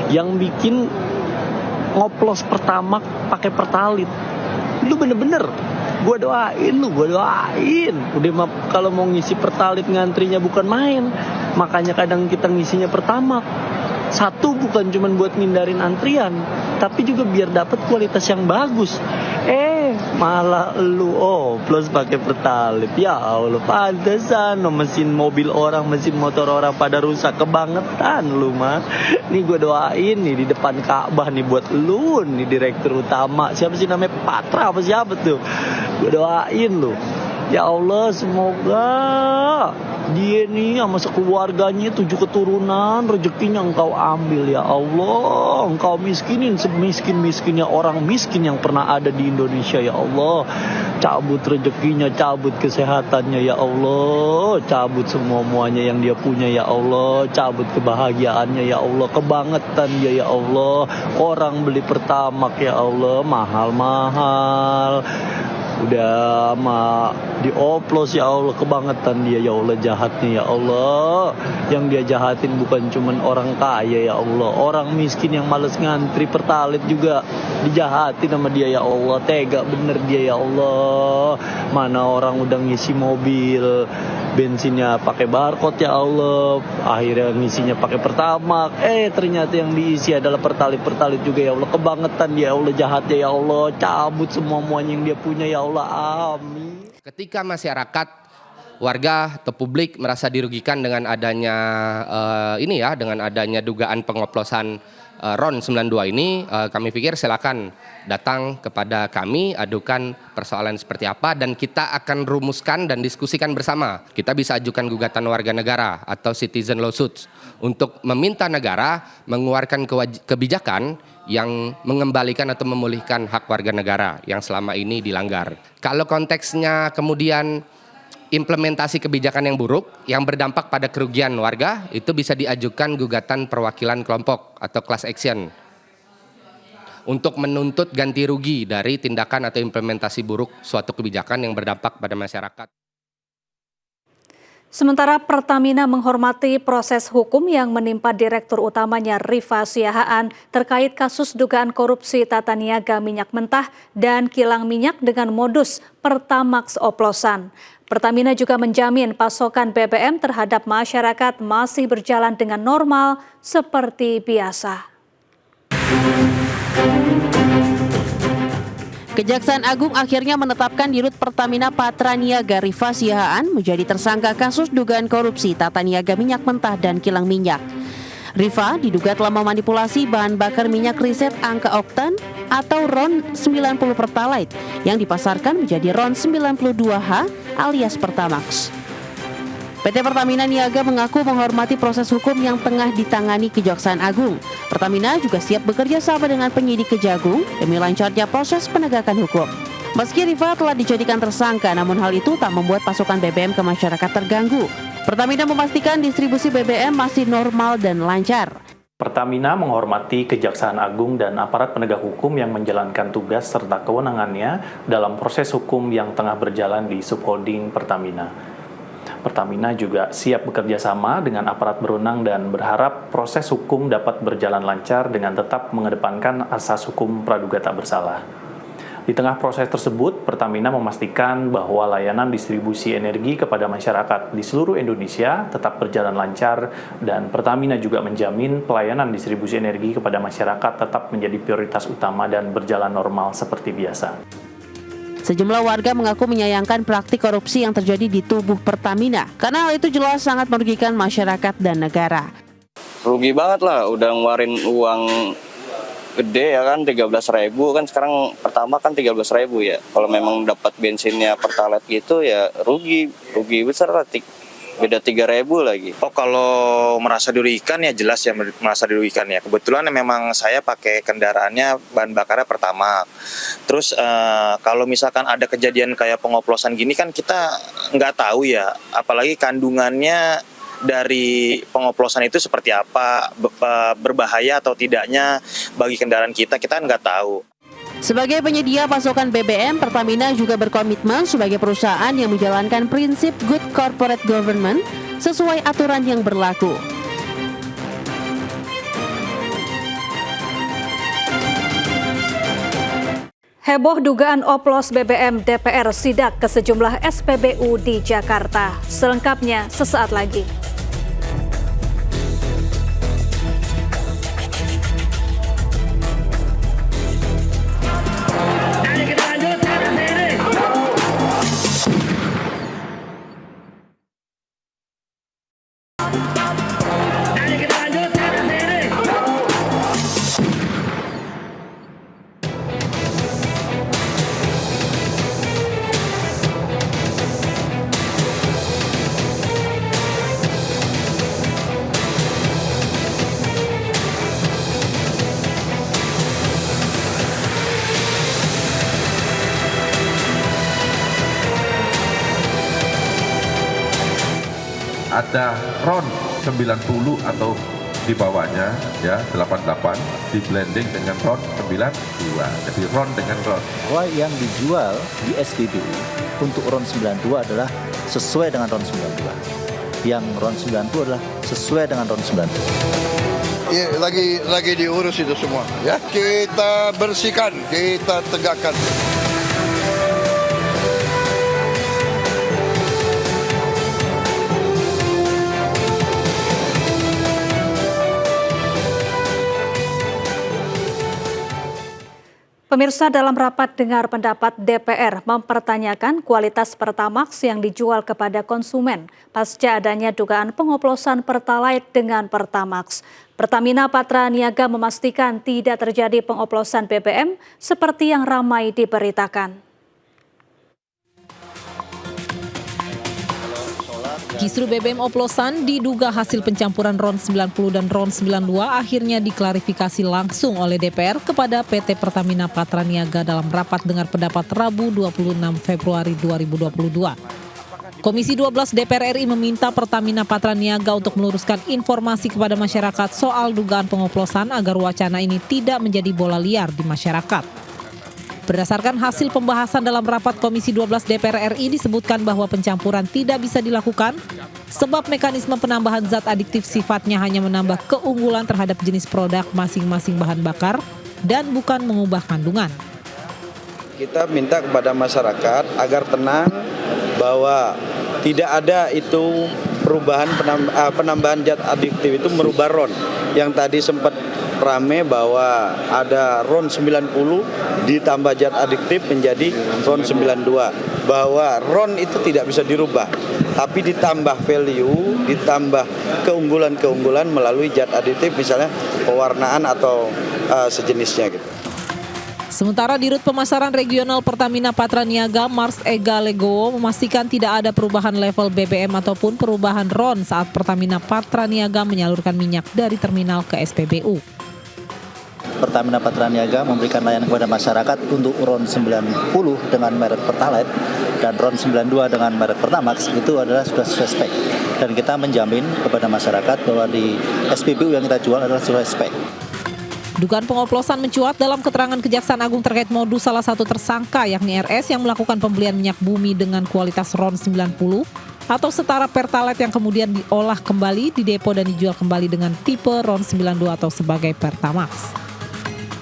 yang bikin ngoplos Pertamax pakai Pertalite. Lu bener-bener gue doain. Udah kalau mau ngisi Pertalite ngantrinya bukan main. Makanya kadang kita ngisinya Pertamax. Satu, bukan cuma buat ngindarin antrian, tapi juga biar dapat kualitas yang bagus. Malah lu oplos pakai Pertalite. Ya Allah, pantesan mesin mobil orang, mesin motor orang pada rusak. Kebangetan lu mah. Nih gue doain nih di depan Ka'bah nih buat lu nih direktur utama. Siapa sih namanya, Patra apa siapa tuh? Gue doain lu. Ya Allah, semoga dia nih sama sekeluarganya 7 keturunan rezekinya engkau ambil ya Allah. Engkau miskinin semiskin-miskinnya orang miskin yang pernah ada di Indonesia ya Allah. Cabut rezekinya, cabut kesehatannya ya Allah. Cabut semua-muanya yang dia punya ya Allah. Cabut kebahagiaannya ya Allah. Kebangetan dia ya Allah. Orang beli Pertamax ya Allah, mahal-mahal. Udah dioplos ya Allah, kebangetan dia ya Allah, jahatnya ya Allah. Yang dia jahatin bukan cuman orang kaya ya Allah, orang miskin yang males ngantri Pertalite juga dijahatin sama dia ya Allah. Tega bener dia ya Allah. Mana orang udah ngisi mobil bensinnya pakai barcode ya Allah, akhirnya ngisinya pakai Pertamax, ternyata yang diisi adalah Pertalite juga ya Allah. Kebangetan dia ya Allah, jahatnya ya Allah. Cabut semua-muanya yang dia punya ya Allah, amin. Ketika masyarakat, warga atau publik merasa dirugikan dengan adanya dengan adanya dugaan pengoplosan RON 92 ini, kami pikir silakan datang kepada kami, adukan persoalan seperti apa, dan kita akan rumuskan dan diskusikan bersama. Kita bisa ajukan gugatan warga negara atau citizen lawsuits untuk meminta negara mengeluarkan kebijakan yang mengembalikan atau memulihkan hak warga negara yang selama ini dilanggar. Kalau konteksnya kemudian implementasi kebijakan yang buruk yang berdampak pada kerugian warga, itu bisa diajukan gugatan perwakilan kelompok atau class action untuk menuntut ganti rugi dari tindakan atau implementasi buruk suatu kebijakan yang berdampak pada masyarakat. Sementara Pertamina menghormati proses hukum yang menimpa Direktur Utamanya Rifa Siahaan terkait kasus dugaan korupsi tata niaga minyak mentah dan kilang minyak dengan modus Pertamax oplosan. Pertamina juga menjamin pasokan BBM terhadap masyarakat masih berjalan dengan normal seperti biasa. Kejaksaan Agung akhirnya menetapkan Dirut Pertamina Patraniaga Rifa Siahaan menjadi tersangka kasus dugaan korupsi tata niaga minyak mentah dan kilang minyak. Rifa diduga telah memanipulasi bahan bakar minyak riset angka oktan atau RON 90 Pertalite yang dipasarkan menjadi RON 92H alias Pertamax. PT Pertamina Niaga mengaku menghormati proses hukum yang tengah ditangani Kejaksaan Agung. Pertamina juga siap bekerja sama dengan penyidik Kejagung demi lancarnya proses penegakan hukum. Meski Rifa telah dijadikan tersangka, namun hal itu tak membuat pasokan BBM ke masyarakat terganggu. Pertamina memastikan distribusi BBM masih normal dan lancar. Pertamina menghormati Kejaksaan Agung dan aparat penegak hukum yang menjalankan tugas serta kewenangannya dalam proses hukum yang tengah berjalan di subholding Pertamina. Pertamina juga siap bekerja sama dengan aparat berwenang dan berharap proses hukum dapat berjalan lancar dengan tetap mengedepankan asas hukum praduga tak bersalah. Di tengah proses tersebut, Pertamina memastikan bahwa layanan distribusi energi kepada masyarakat di seluruh Indonesia tetap berjalan lancar dan Pertamina juga menjamin pelayanan distribusi energi kepada masyarakat tetap menjadi prioritas utama dan berjalan normal seperti biasa. Sejumlah warga mengaku menyayangkan praktik korupsi yang terjadi di tubuh Pertamina karena hal itu jelas sangat merugikan masyarakat dan negara. Rugi banget lah, udah ngeluarin uang gede ya kan, 13.000 kan, sekarang pertama kan 13.000 ya. Kalau memang dapat bensinnya Pertalite gitu ya rugi besar lah, beda 3.000 lagi. Oh, kalau merasa dirugikan ya jelas ya merasa dirugikan ya. Kebetulan memang saya pakai kendaraannya bahan bakarnya Pertamax. Terus kalau misalkan ada kejadian kayak pengoplosan gini kan kita nggak tahu ya, apalagi kandungannya dari pengoplosan itu seperti apa, berbahaya atau tidaknya bagi kendaraan kita nggak tahu. Sebagai penyedia pasokan BBM, Pertamina juga berkomitmen sebagai perusahaan yang menjalankan prinsip good corporate government sesuai aturan yang berlaku. Heboh dugaan oplos BBM DPR sidak ke sejumlah SPBU di Jakarta. Selengkapnya sesaat lagi. ada RON 90 atau di bawahnya ya 88 di blending dengan RON 92. Jadi RON dengan RON. Bahwa yang dijual di SPBU untuk RON 92 adalah sesuai dengan RON 92. Yang RON 90 adalah sesuai dengan RON 90. Ya, lagi diurus itu semua ya. Kita bersihkan, kita tegakkan. Pemirsa, dalam rapat dengar pendapat DPR mempertanyakan kualitas Pertamax yang dijual kepada konsumen pasca adanya dugaan pengoplosan Pertalite dengan Pertamax. Pertamina Patraniaga memastikan tidak terjadi pengoplosan BBM seperti yang ramai diberitakan. Kisru BBM oplosan diduga hasil pencampuran RON 90 dan RON 92 akhirnya diklarifikasi langsung oleh DPR kepada PT Pertamina Patraniaga dalam rapat dengar pendapat Rabu 26 Februari 2022. Komisi 12 DPR RI meminta Pertamina Patraniaga untuk meluruskan informasi kepada masyarakat soal dugaan pengoplosan agar wacana ini tidak menjadi bola liar di masyarakat. Berdasarkan hasil pembahasan dalam rapat Komisi 12 DPR RI disebutkan bahwa pencampuran tidak bisa dilakukan sebab mekanisme penambahan zat adiktif sifatnya hanya menambah keunggulan terhadap jenis produk masing-masing bahan bakar dan bukan mengubah kandungan. Kita minta kepada masyarakat agar tenang bahwa tidak ada itu perubahan penambahan zat adiktif itu merubah RON. Yang tadi sempat rame bahwa ada RON 90 ditambah zat adiktif menjadi RON 92. Bahwa RON itu tidak bisa dirubah, tapi ditambah value, ditambah keunggulan-keunggulan melalui zat adiktif misalnya pewarnaan atau sejenisnya gitu. Sementara Dirut Pemasaran Regional Pertamina Patraniaga Mars Ega Legowo memastikan tidak ada perubahan level BBM ataupun perubahan RON saat Pertamina Patraniaga menyalurkan minyak dari terminal ke SPBU. Pertamina Patraniaga memberikan layanan kepada masyarakat untuk RON 90 dengan merek Pertalite dan RON 92 dengan merek Pertamax itu adalah sudah sesuai spek. Dan kita menjamin kepada masyarakat bahwa di SPBU yang kita jual adalah sesuai spek. Dugaan pengoplosan mencuat dalam keterangan Kejaksaan Agung terkait modus salah satu tersangka yakni RS yang melakukan pembelian minyak bumi dengan kualitas RON 90 atau setara Pertalite yang kemudian diolah kembali di depo dan dijual kembali dengan tipe RON 92 atau sebagai Pertamax.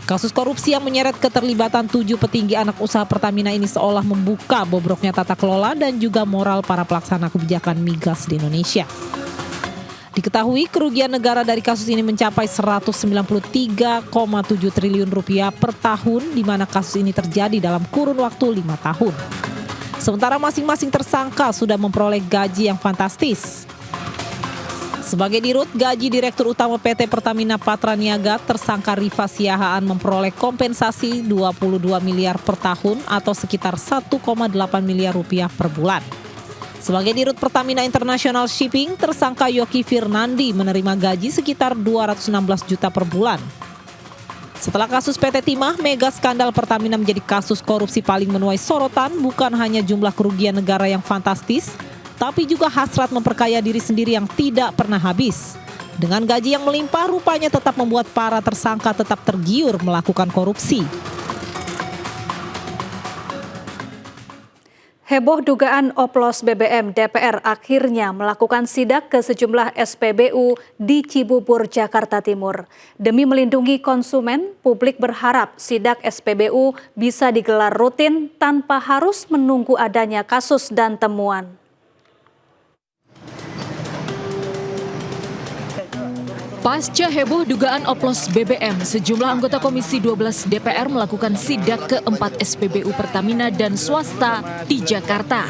Kasus korupsi yang menyeret keterlibatan 7 petinggi anak usaha Pertamina ini seolah membuka bobroknya tata kelola dan juga moral para pelaksana kebijakan migas di Indonesia. Diketahui kerugian negara dari kasus ini mencapai 193,7 triliun rupiah per tahun di mana kasus ini terjadi dalam kurun waktu 5 tahun. Sementara masing-masing tersangka sudah memperoleh gaji yang fantastis. Sebagai dirut, gaji Direktur Utama PT Pertamina Patraniaga tersangka Rifa Siahaan memperoleh kompensasi 22 miliar per tahun atau sekitar 1,8 miliar rupiah per bulan. Sebagai Dirut Pertamina International Shipping, tersangka Yoki Firnandi menerima gaji sekitar 216 juta per bulan. Setelah kasus PT Timah, mega skandal Pertamina menjadi kasus korupsi paling menuai sorotan bukan hanya jumlah kerugian negara yang fantastis, tapi juga hasrat memperkaya diri sendiri yang tidak pernah habis. Dengan gaji yang melimpah, rupanya tetap membuat para tersangka tetap tergiur melakukan korupsi. Heboh dugaan oplos BBM, DPR akhirnya melakukan sidak ke sejumlah SPBU di Cibubur, Jakarta Timur. Demi melindungi konsumen, publik berharap sidak SPBU bisa digelar rutin tanpa harus menunggu adanya kasus dan temuan. Pasca heboh dugaan oplos BBM, sejumlah anggota Komisi 12 DPR melakukan sidak ke 4 SPBU Pertamina dan swasta di Jakarta.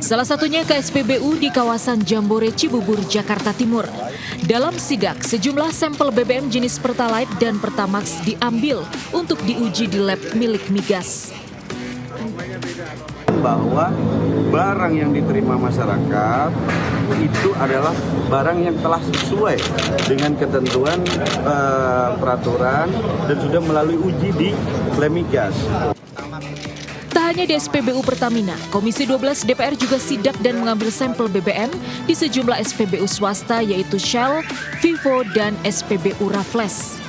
Salah satunya ke SPBU di kawasan Jambore Cibubur, Jakarta Timur. Dalam sidak, sejumlah sampel BBM jenis Pertalite dan Pertamax diambil untuk diuji di lab milik migas. Bahwa barang yang diterima masyarakat itu adalah barang yang telah sesuai dengan ketentuan peraturan dan sudah melalui uji di lab migas. Tak hanya di SPBU Pertamina, Komisi 12 DPR juga sidak dan mengambil sampel BBM di sejumlah SPBU swasta yaitu Shell, Vivo, dan SPBU Raffles.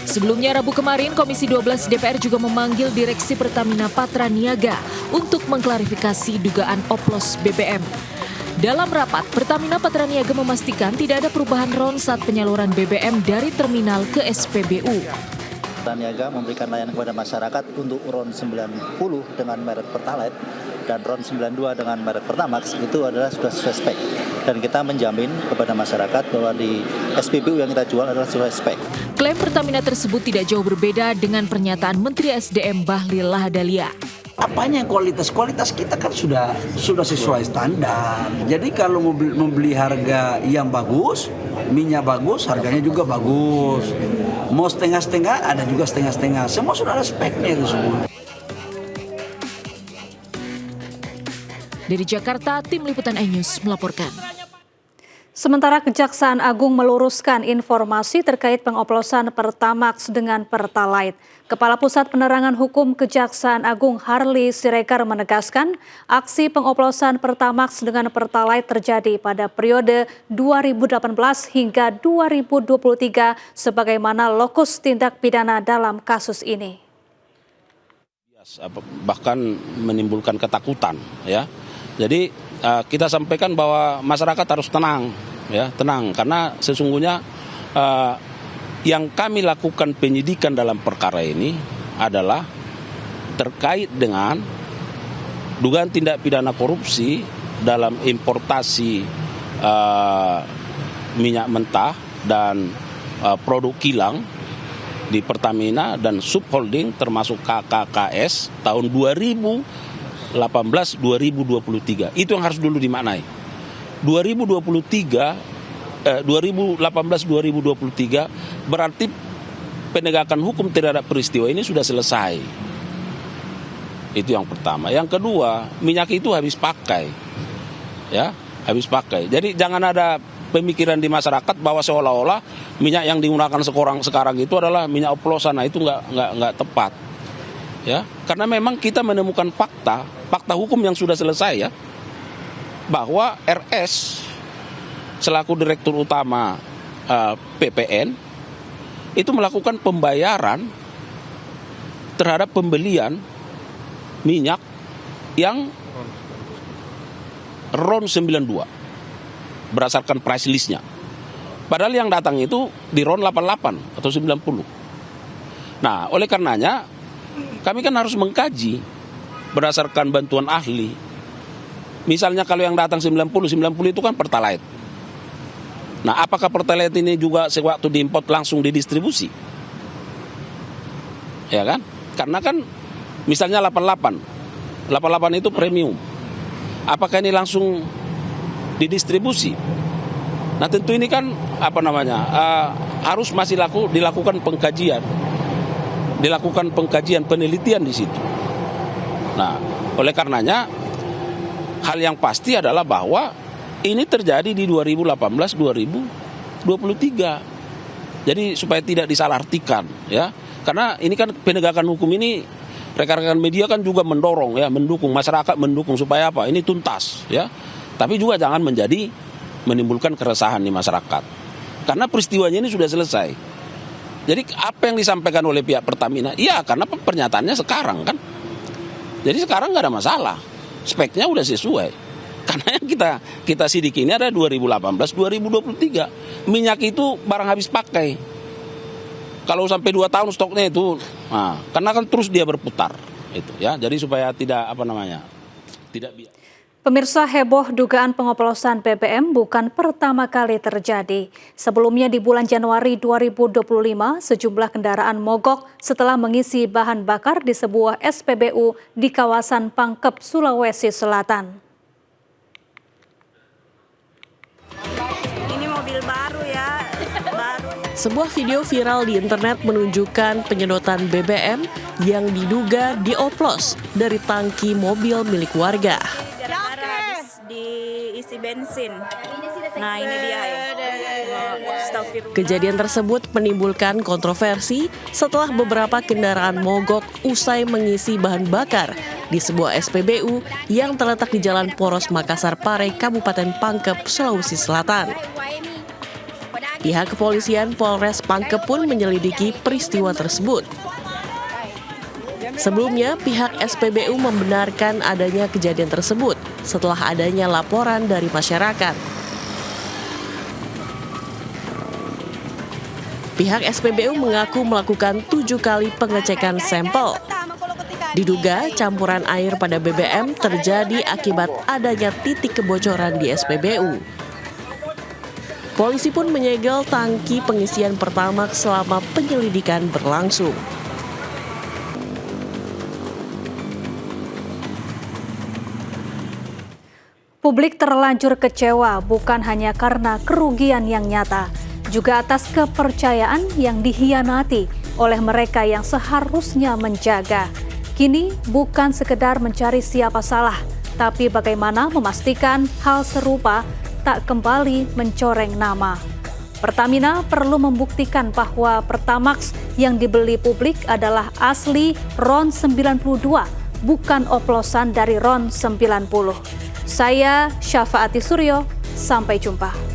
Sebelumnya Rabu kemarin, Komisi 12 DPR juga memanggil Direksi Pertamina Patraniaga untuk mengklarifikasi dugaan oplos BBM. Dalam rapat, Pertamina Patraniaga memastikan tidak ada perubahan RON saat penyaluran BBM dari terminal ke SPBU. Patraniaga memberikan layanan kepada masyarakat untuk RON 90 dengan merek Pertalite dan RON 92 dengan merek Pertamax itu adalah sudah sesuai spek. Dan kita menjamin kepada masyarakat bahwa di SPBU yang kita jual adalah sesuai spek. Klaim Pertamina tersebut tidak jauh berbeda dengan pernyataan Menteri SDM Bahlil Lahadalia. Apanya kualitas kita kan sudah sesuai standar. Jadi kalau membeli harga yang bagus, minyak bagus, harganya juga bagus. Mau setengah-setengah, ada juga setengah-setengah. Semua sudah ada speknya itu semua. Dari Jakarta, Tim Liputan iNews melaporkan. Sementara Kejaksaan Agung meluruskan informasi terkait pengoplosan Pertamax dengan Pertalite. Kepala Pusat Penerangan Hukum Kejaksaan Agung Harli Siregar menegaskan aksi pengoplosan Pertamax dengan Pertalite terjadi pada periode 2018 hingga 2023 sebagaimana lokus tindak pidana dalam kasus ini. Bahkan menimbulkan ketakutan, ya. Jadi kita sampaikan bahwa masyarakat harus tenang, ya, tenang karena sesungguhnya yang kami lakukan penyidikan dalam perkara ini adalah terkait dengan dugaan tindak pidana korupsi dalam importasi minyak mentah dan produk kilang di Pertamina dan subholding termasuk KKKS tahun 2018-2023. Itu yang harus dulu dimaknai. 2018-2023 berarti penegakan hukum terhadap peristiwa ini sudah selesai. Itu yang pertama. Yang kedua, minyak itu habis pakai. Ya, habis pakai. Jadi jangan ada pemikiran di masyarakat bahwa seolah-olah minyak yang digunakan sekarang itu adalah minyak oplosan. Nah, itu nggak tepat. Ya, karena memang kita menemukan fakta hukum yang sudah selesai, ya, bahwa RS selaku Direktur Utama PPN itu melakukan pembayaran terhadap pembelian minyak yang RON 92 berdasarkan price list-nya. Padahal yang datang itu di RON 88 atau 90. Nah, oleh karenanya kami kan harus mengkaji berdasarkan bantuan ahli. Misalnya kalau yang datang 90 itu kan Pertalite. Nah, apakah Pertalite ini juga sewaktu diimport langsung didistribusi? Ya kan? Karena kan misalnya 88 itu premium. Apakah ini langsung didistribusi? Nah, tentu ini kan harus masih dilakukan pengkajian penelitian di situ. Nah, oleh karenanya hal yang pasti adalah bahwa ini terjadi di 2018-2023. Jadi supaya tidak disalahartikan, ya. Karena ini kan penegakan hukum ini rekan-rekan media kan juga mendorong, ya, mendukung, masyarakat mendukung supaya apa? Ini tuntas, ya. Tapi juga jangan menimbulkan keresahan di masyarakat. Karena peristiwanya ini sudah selesai. Jadi apa yang disampaikan oleh pihak Pertamina? Iya, karena pernyataannya sekarang kan. Jadi sekarang nggak ada masalah. Speknya udah sesuai. Karena yang kita sidik ini ada 2018-2023. Minyak itu barang habis pakai. Kalau sampai 2 tahun stoknya itu, karena kan terus dia berputar. Itu, ya. Jadi supaya tidak tidak biar. Pemirsa, heboh dugaan pengoplosan BBM bukan pertama kali terjadi. Sebelumnya di bulan Januari 2025, sejumlah kendaraan mogok setelah mengisi bahan bakar di sebuah SPBU di kawasan Pangkep, Sulawesi Selatan. Ini mobil baru ya, Sebuah video viral di internet menunjukkan penyedotan BBM yang diduga dioplos dari tangki mobil milik warga. Diisi bensin. Nah ini dia ya. Kejadian tersebut menimbulkan kontroversi setelah beberapa kendaraan mogok usai mengisi bahan bakar di sebuah SPBU yang terletak di Jalan Poros Makassar Pare, Kabupaten Pangkep, Sulawesi Selatan. Pihak kepolisian Polres Pangkep pun menyelidiki peristiwa tersebut. Sebelumnya, pihak SPBU membenarkan adanya kejadian tersebut setelah adanya laporan dari masyarakat. Pihak SPBU mengaku melakukan 7 kali pengecekan sampel. Diduga campuran air pada BBM terjadi akibat adanya titik kebocoran di SPBU. Polisi pun menyegel tangki pengisian Pertamax selama penyelidikan berlangsung. Publik terlanjur kecewa bukan hanya karena kerugian yang nyata, juga atas kepercayaan yang dikhianati oleh mereka yang seharusnya menjaga. Kini bukan sekedar mencari siapa salah, tapi bagaimana memastikan hal serupa tak kembali mencoreng nama. Pertamina perlu membuktikan bahwa Pertamax yang dibeli publik adalah asli RON 92, bukan oplosan dari RON 90. Saya Syafaati Suryo, sampai jumpa.